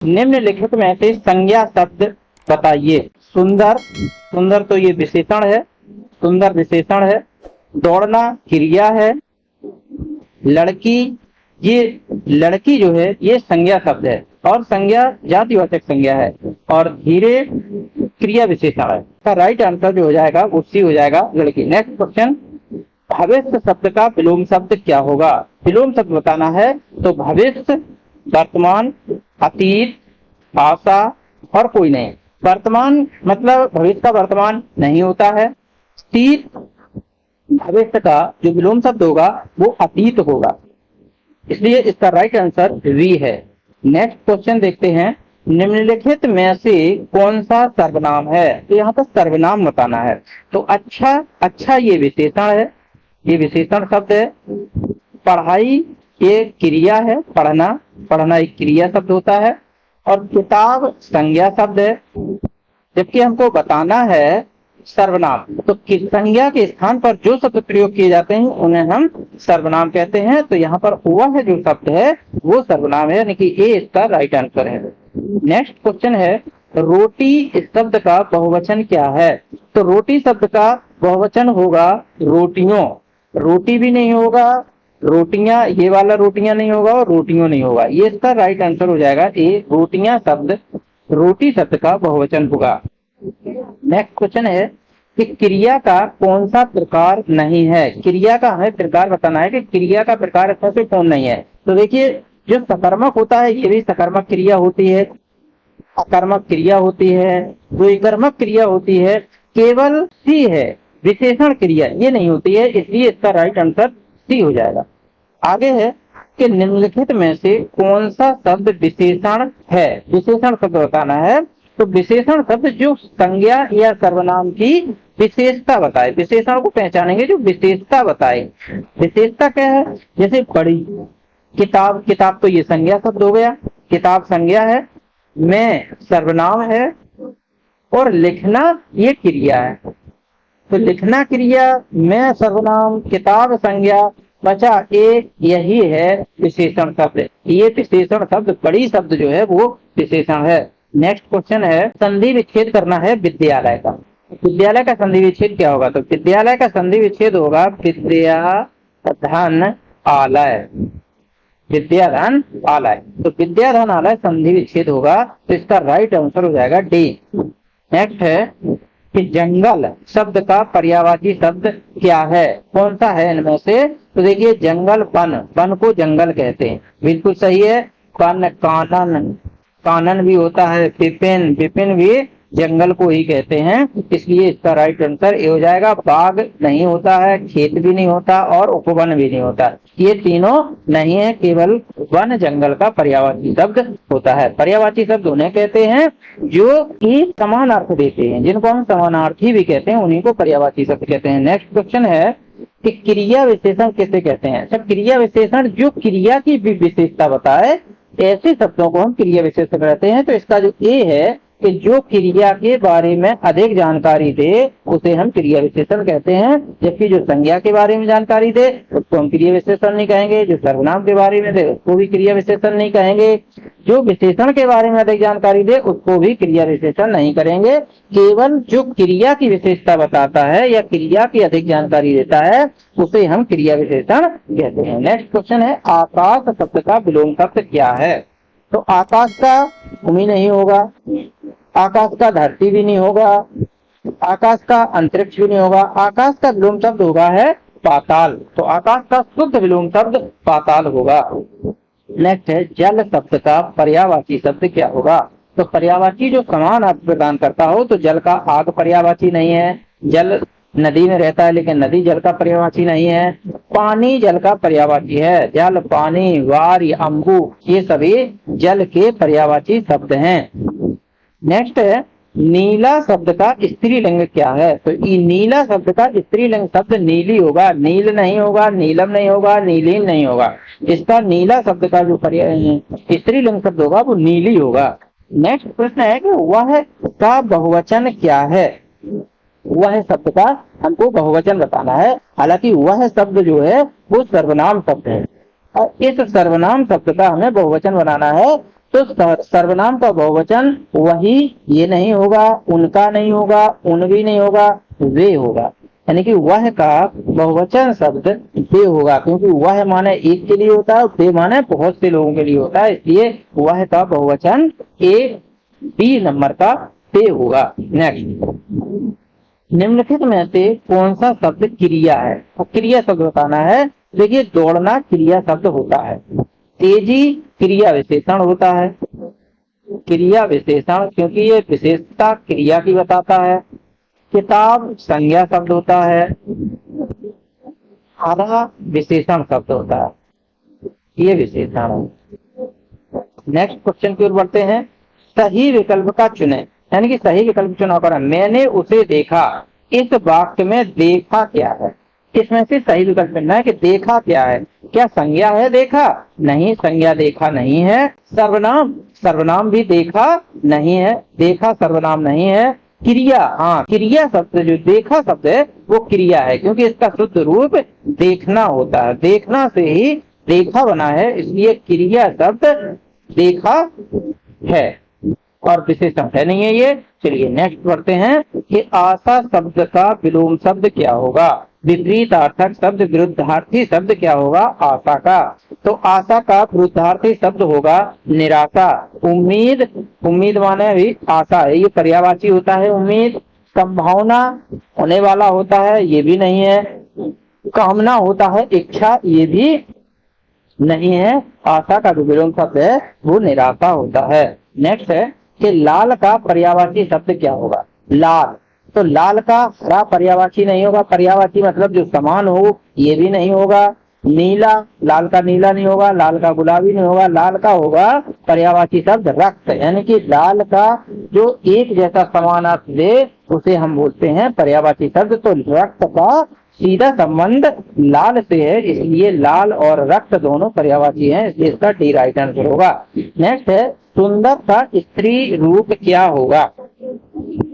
निम्नलिखित में से संज्ञा शब्द बताइए। सुंदर, सुंदर तो ये विशेषण है, सुंदर विशेषण है। दौड़ना क्रिया है। लड़की, ये लड़की जो है ये संज्ञा शब्द है और संज्ञा जातिवाचक संज्ञा है। और धीरे क्रिया विशेषण है। का राइट आंसर जो हो जाएगा वो सी हो जाएगा, लड़की। नेक्स्ट क्वेश्चन, भविष्य शब्द का विलोम शब्द क्या होगा? विलोम शब्द बताना है तो भविष्य, वर्तमान, अतीत, आशा और कोई नहीं। वर्तमान मतलब भविष्य का वर्तमान नहीं होता है। अतीत, भविष्य का जो विलोम शब्द होगा वो अतीत होगा, इसलिए इसका राइट आंसर वी है। नेक्स्ट क्वेश्चन देखते हैं, निम्नलिखित में से कौन सा सर्वनाम है? तो यहाँ पर सर्वनाम बताना है। तो अच्छा, अच्छा ये विशेषण है, ये विशेषण शब्द है। पढ़ाई ये क्रिया है, पढ़ना, पढ़ना एक क्रिया शब्द होता है। और किताब संज्ञा शब्द है। जबकि हमको बताना है सर्वनाम, तो संज्ञा के स्थान पर जो शब्द प्रयोग किए जाते हैं उन्हें हम सर्वनाम कहते हैं। तो यहाँ पर वह जो शब्द है वो सर्वनाम है, यानी कि ए इसका राइट आंसर है। नेक्स्ट क्वेश्चन है, रोटी इस शब्द का बहुवचन क्या है? तो रोटी शब्द का बहुवचन होगा रोटियों। रोटी भी नहीं होगा, रोटियां, ये वाला रोटियां नहीं होगा और रोटियों नहीं होगा, ये इसका राइट आंसर हो जाएगा ए, रोटियां शब्द रोटी शब्द का बहुवचन होगा। नेक्स्ट क्वेश्चन है कि क्रिया का कौन सा प्रकार नहीं है? क्रिया का हमें प्रकार बताना है कि क्रिया का प्रकार अच्छा से कौन नहीं है। तो देखिए, जो सकर्मक होता है ये भी सकर्मक क्रिया होती है, अकर्मक क्रिया होती है, द्विकर्मक क्रिया होती है। केवल सी है विशेषण क्रिया, ये नहीं होती है, इसलिए इसका राइट आंसर सी हो जाएगा। आगे है कि निम्नलिखित में से कौन सा शब्द विशेषण है? विशेषण शब्द बताना है। तो विशेषण शब्द जो संज्ञा या सर्वनाम की विशेषता बताए, विशेषण को पहचानेंगे जो विशेषता बताए। विशेषता क्या है? जैसे बड़ी, किताब, किताब तो ये संज्ञा शब्द हो गया, किताब संज्ञा है। मैं सर्वनाम है और लिखना ये क्रिया है। तो लिखना क्रिया, मैं सर्वनाम, किताब संज्ञा, बचा एक, यही है विशेषण शब्द। ये विशेषण शब्द, बड़ी शब्द जो है वो विशेषण है। नेक्स्ट क्वेश्चन है, संधि विच्छेद करना है विद्यालय का। विद्यालय का संधि विच्छेद क्या होगा? तो विद्यालय का संधि विच्छेद होगा विद्या धन आलय, विद्याधन आलय। तो विद्याधन आलय संधि विच्छेद होगा, तो इसका राइट आंसर हो जाएगा डी। नेक्स्ट है कि जंगल शब्द का पर्यायवाची शब्द क्या है? कौन सा है इनमें से? तो देखिए, जंगल वन, वन को जंगल कहते हैं, बिल्कुल सही है। वन, कानन, कानन भी होता है। विपिन, विपिन भी जंगल को ही कहते हैं, इसलिए इसका राइट आंसर ए हो जाएगा। बाग नहीं होता है, खेत भी नहीं होता और उपवन भी नहीं होता, ये तीनों नहीं है, केवल वन जंगल का पर्यायवाची शब्द होता है। पर्यायवाची शब्द उन्हें कहते हैं जो कि समान अर्थ देते हैं, जिनको हम समानार्थी भी कहते हैं, उन्हीं को पर्यायवाची शब्द कहते हैं। नेक्स्ट क्वेश्चन है कि क्रिया विशेषण किसे कहते हैं? सब क्रिया विशेषण जो क्रिया की भी विशेषता बताए, ऐसे शब्दों को हम क्रिया विशेषण कहते हैं। तो इसका जो ए है कि जो क्रिया के बारे में अधिक जानकारी दे उसे हम क्रिया विशेषण कहते हैं। जबकि जो संज्ञा के बारे में जानकारी दे उसको हम क्रिया विशेषण नहीं कहेंगे, जो सर्वनाम के बारे में दे उसको भी क्रिया विशेषण नहीं कहेंगे, जो विशेषण के बारे में अधिक जानकारी दे उसको भी क्रिया विशेषण नहीं करेंगे। केवल जो क्रिया की विशेषता बताता है या क्रिया की अधिक जानकारी देता है उसे हम क्रिया विशेषण कहते हैं। नेक्स्ट क्वेश्चन है, आकाश शब्द का विलोम शब्द क्या है? तो आकाश का भूमि नहीं होगा, आकाश का धरती भी नहीं होगा, आकाश का अंतरिक्ष भी नहीं होगा, आकाश का विलोम शब्द होगा है पाताल। तो आकाश का शुद्ध विलोम शब्द पाताल होगा। नेक्स्ट है, जल शब्द का पर्यायवाची शब्द क्या होगा? तो पर्यायवाची जो समान अर्थ प्रदान करता हो, तो जल का आग पर्यायवाची नहीं है, जल नदी में रहता है लेकिन नदी जल का पर्यायवाची नहीं है। पानी जल का पर्यायवाची है, जल, पानी, वारी, अम्बु ये सभी जल के पर्यायवाची शब्द हैं। नेक्स्ट है, नीला शब्द का स्त्रीलिंग क्या है? तो नीला शब्द का स्त्रीलिंग शब्द नीली होगा, नील नहीं होगा, नीलम नहीं होगा, नीलीन नहीं होगा। इसका नीला शब्द का जो स्त्रीलिंग शब्द होगा वो नीली होगा। नेक्स्ट प्रश्न है कि वह का बहुवचन क्या है? वह शब्द का हमको बहुवचन बताना है। हालांकि वह शब्द जो है वो सर्वनाम शब्द है और इस सर्वनाम शब्द का हमें बहुवचन बनाना है तो सर्वनाम का बहुवचन वही, ये नहीं होगा, उनका नहीं होगा, उन भी नहीं होगा, वे होगा। यानी कि वह का बहुवचन शब्द वे होगा, क्योंकि वह माने एक के लिए होता है, वे माने बहुत से लोगों के लिए होता है, इसलिए वह का बहुवचन ए बी नंबर का वे होगा। नेक्स्ट, निम्नलिखित में से कौन सा शब्द क्रिया है? तो क्रिया शब्द बताना है। देखिए, दौड़ना क्रिया शब्द होता है, तेजी क्रिया विशेषण होता है, क्रिया विशेषण क्योंकि ये विशेषता क्रिया की बताता है। किताब संज्ञा शब्द होता है, आधा विशेषण शब्द होता है, ये विशेषण है। नेक्स्ट क्वेश्चन की ओर बढ़ते हैं। सही विकल्प का चुने, यानी कि सही विकल्प चुनाव करें। मैंने उसे देखा, इस वाक्य में देखा क्या है? इसमें से सही विकल्प चुनना है कि देखा क्या है। क्या संज्ञा है देखा? नहीं, संज्ञा देखा नहीं है। सर्वनाम, सर्वनाम भी देखा नहीं है, देखा सर्वनाम नहीं है। क्रिया, हाँ, क्रिया शब्द जो देखा शब्द है वो क्रिया है, क्योंकि इसका शुद्ध रूप देखना होता है, देखना से ही देखा बना है, इसलिए क्रिया शब्द देखा है और विशेषण है नहीं है ये। चलिए नेक्स्ट पढ़ते हैं कि आशा शब्द का विलोम शब्द क्या होगा? विपरीतार्थक शब्द, विरुद्धार्थी शब्द क्या होगा आशा का? तो आशा का विरुद्धार्थी शब्द होगा निराशा। उम्मीद, उम्मीद माने भी आशा है, ये पर्यायवाची होता है उम्मीद। संभावना होने वाला होता है, ये भी नहीं है। कामना होता है इच्छा, ये भी नहीं है। आशा का जो विलोम शब्द है वो निराशा होता है। नेक्स्ट है कि लाल का पर्यायवाची शब्द क्या होगा? लाल, तो लाल का हरा पर्यायवाची नहीं होगा, पर्यायवाची मतलब जो समान हो, ये भी नहीं होगा। नीला, लाल का नीला नहीं होगा, लाल का गुलाबी नहीं होगा, लाल का होगा पर्यायवाची शब्द रक्त, यानी कि लाल का जो एक जैसा समान अर्थ दे उसे हम बोलते हैं पर्यायवाची शब्द। तो रक्त का सीधा संबंध लाल से है, इसलिए लाल और रक्त दोनों पर्यायवाची हैं, इसलिए इसका डी राइट आंसर होगा। नेक्स्ट है सुंदर का स्त्री रूप क्या होगा?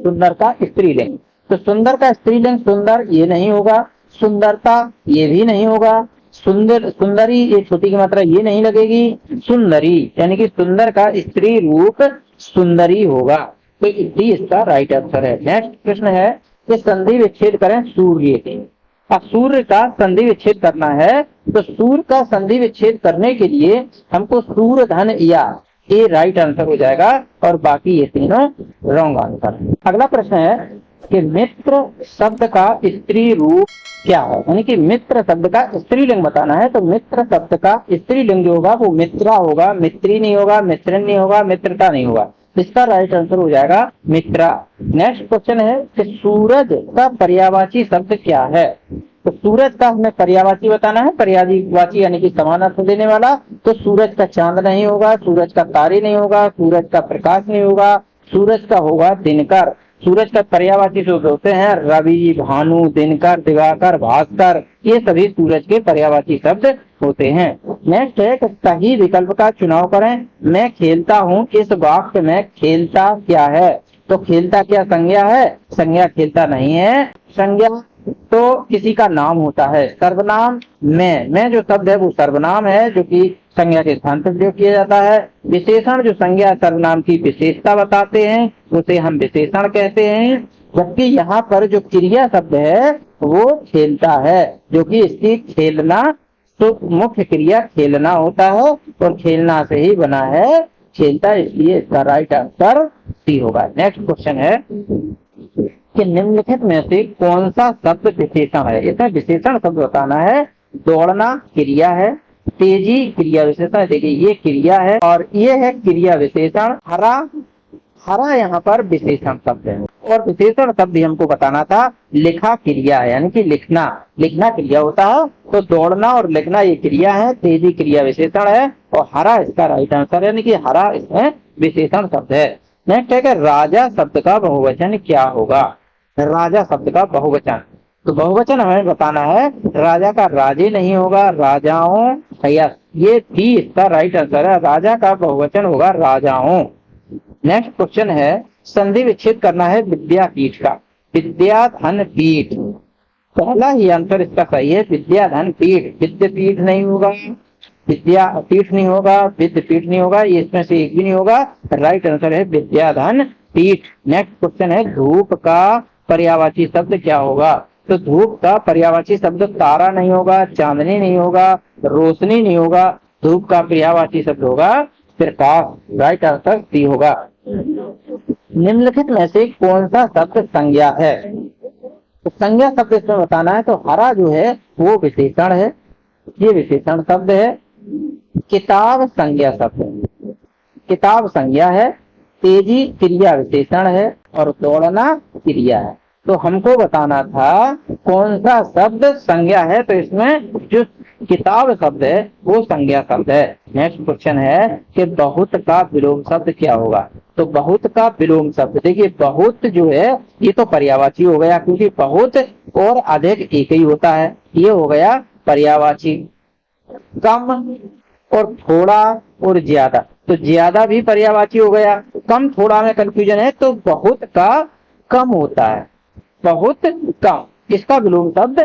सुंदर का स्त्रीलिंग, तो सुंदर का स्त्रीलिंग सुंदर, ये नहीं होगा। सुंदरता, ये भी नहीं होगा। सुंदर, सुंदरी, ये छोटी की मात्रा ये नहीं लगेगी। सुंदरी, यानी कि सुंदर का स्त्री रूप सुंदरी होगा, तो डी इसका राइट आंसर है। नेक्स्ट प्रश्न है कि संधि विच्छेद करें सूर्य के। अब सूर्य का संधि विच्छेद करना है, तो सूर्य का संधि विच्छेद करने के लिए हमको सूर्य धन या, ये राइट आंसर हो जाएगा और बाकी ये तीनों रॉन्ग आंसर। अगला प्रश्न है कि मित्र शब्द का स्त्री रूप क्या है? यानी कि मित्र शब्द का स्त्रीलिंग बताना है, तो मित्र शब्द का स्त्रीलिंग जो होगा वो मित्रा होगा, मित्री नहीं होगा, मित्रन नहीं होगा, मित्रता नहीं होगा। इसका राइट आंसर हो जाएगा मित्रा। नेक्स्ट क्वेश्चन है कि सूरज का पर्यायवाची शब्द क्या है? तो सूरज का हमें पर्यायवाची बताना है, पर्यायवाची यानी कि समान अर्थ देने वाला। तो सूरज का चांद नहीं होगा, सूरज का तारे नहीं होगा, सूरज का प्रकाश नहीं होगा, सूरज का होगा दिनकर। सूरज का पर्यायवाची शब्द होते हैं रवि, भानु, दिनकर, दिवाकर, भास्कर, ये सभी सूरज के पर्यायवाची शब्द होते हैं। नेक्स्ट है कि सही विकल्प का चुनाव करें। मैं खेलता हूँ, इस वाक्य में खेलता क्या है? तो खेलता क्या संज्ञा है? संज्ञा खेलता नहीं है। संज्ञा तो किसी का नाम होता है। सर्वनाम मैं जो शब्द है वो सर्वनाम है, जो कि संज्ञा के स्थान पर प्रयोग किया जाता है। विशेषण जो संज्ञा सर्वनाम की विशेषता बताते हैं उसे हम विशेषण कहते हैं। जबकि यहाँ पर जो क्रिया शब्द है वो खेलता है, जो कि इसकी खेलना, तो मुख्य क्रिया खेलना होता है और खेलना से ही बना है खेलता, इसलिए इसका राइट आंसर सी होगा। नेक्स्ट क्वेश्चन है कि निम्नलिखित में से कौन सा शब्द विशेषण है? इसमें विशेषण शब्द बताना है। दौड़ना क्रिया है, तेजी क्रिया विशेषण है, देखिए ये क्रिया है और ये है क्रिया विशेषण। हरा, हरा यहाँ पर विशेषण शब्द है और विशेषण शब्द हमको बताना था। लिखा क्रिया है, यानी कि लिखना, लिखना क्रिया होता है। तो दौड़ना और लिखना ये क्रिया है, तेजी क्रिया विशेषण है और हरा इसका राइट आंसर है, यानी कि हरा इसमें विशेषण शब्द है। नेक्स्ट है कि राजा शब्द का बहुवचन क्या होगा? राजा शब्द का बहुवचन, तो बहुवचन हमें बताना है। राजा का राजे नहीं होगा, राजाओं, ये भी इसका राइट आंसर है। राजा का बहुवचन होगा राजाओं। नेक्स्ट क्वेश्चन है संधि विच्छेद करना है विद्यापीठ का। विद्या धन पीठ, पहला ही आंसर इसका सही है, विद्या धन पीठ। विद्यापीठ नहीं होगा, विद्यापीठ नहीं होगा, विद्यापीठ नहीं होगा, ये इसमें से एक भी नहीं होगा। राइट आंसर है विद्याधन पीठ। नेक्स्ट क्वेश्चन है धूप का पर्यायवाची शब्द क्या होगा? तो धूप का पर्यायवाची शब्द तारा नहीं होगा, चांदनी नहीं होगा, रोशनी नहीं होगा। धूप का पर्यायवाची शब्द होगा प्रकाश। राइट आंसर सी होगा। निम्नलिखित में से कौन सा शब्द संज्ञा है? तो संज्ञा शब्द इसमें बताना है। तो हरा जो है वो विशेषण है, ये विशेषण शब्द है। किताब संज्ञा शब्द है, किताब संज्ञा है। तेजी क्रिया विशेषण है और दौड़ना क्रिया है। तो हमको बताना था कौन सा शब्द संज्ञा है। तो इसमें जो किताब शब्द है वो संज्ञा शब्द है। नेक्स्ट क्वेश्चन है कि बहुत का विलोम शब्द क्या होगा? तो बहुत का विलोम शब्द, देखिए बहुत जो है ये तो पर्यायवाची हो गया, क्योंकि बहुत और अधिक एक ही होता है, ये हो गया पर्यायवाची। कम और थोड़ा और ज्यादा, तो ज्यादा भी पर्यायवाची हो गया। कम थोड़ा में कंफ्यूजन है, तो बहुत का कम होता है, बहुत कम, इसका विलोम शब्द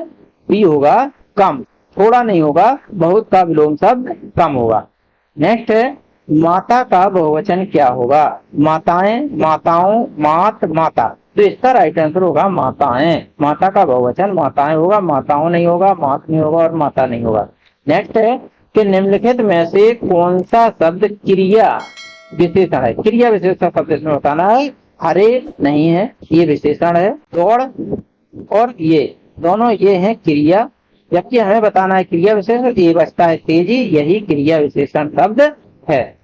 भी होगा कम, थोड़ा नहीं होगा। बहुत का विलोम शब्द कम होगा। नेक्स्ट है माता का बहुवचन क्या होगा? माताएं, माताओं, मात, माता। तो इसका राइट आंसर होगा माताएं। माता का बहुवचन माताएं होगा, माताओं नहीं होगा, मात नहीं होगा और माता नहीं होगा। नेक्स्ट है कि निम्नलिखित में से कौन सा शब्द क्रिया विशेषण है? क्रिया विशेषण शब्द इसमें बताना है। हरे नहीं है, ये विशेषण है। दौड़ और ये दोनों ये हैं क्रिया, जबकि हमें बताना है क्रिया विशेषण। ये बचता है तेजी, यही क्रिया विशेषण शब्द है।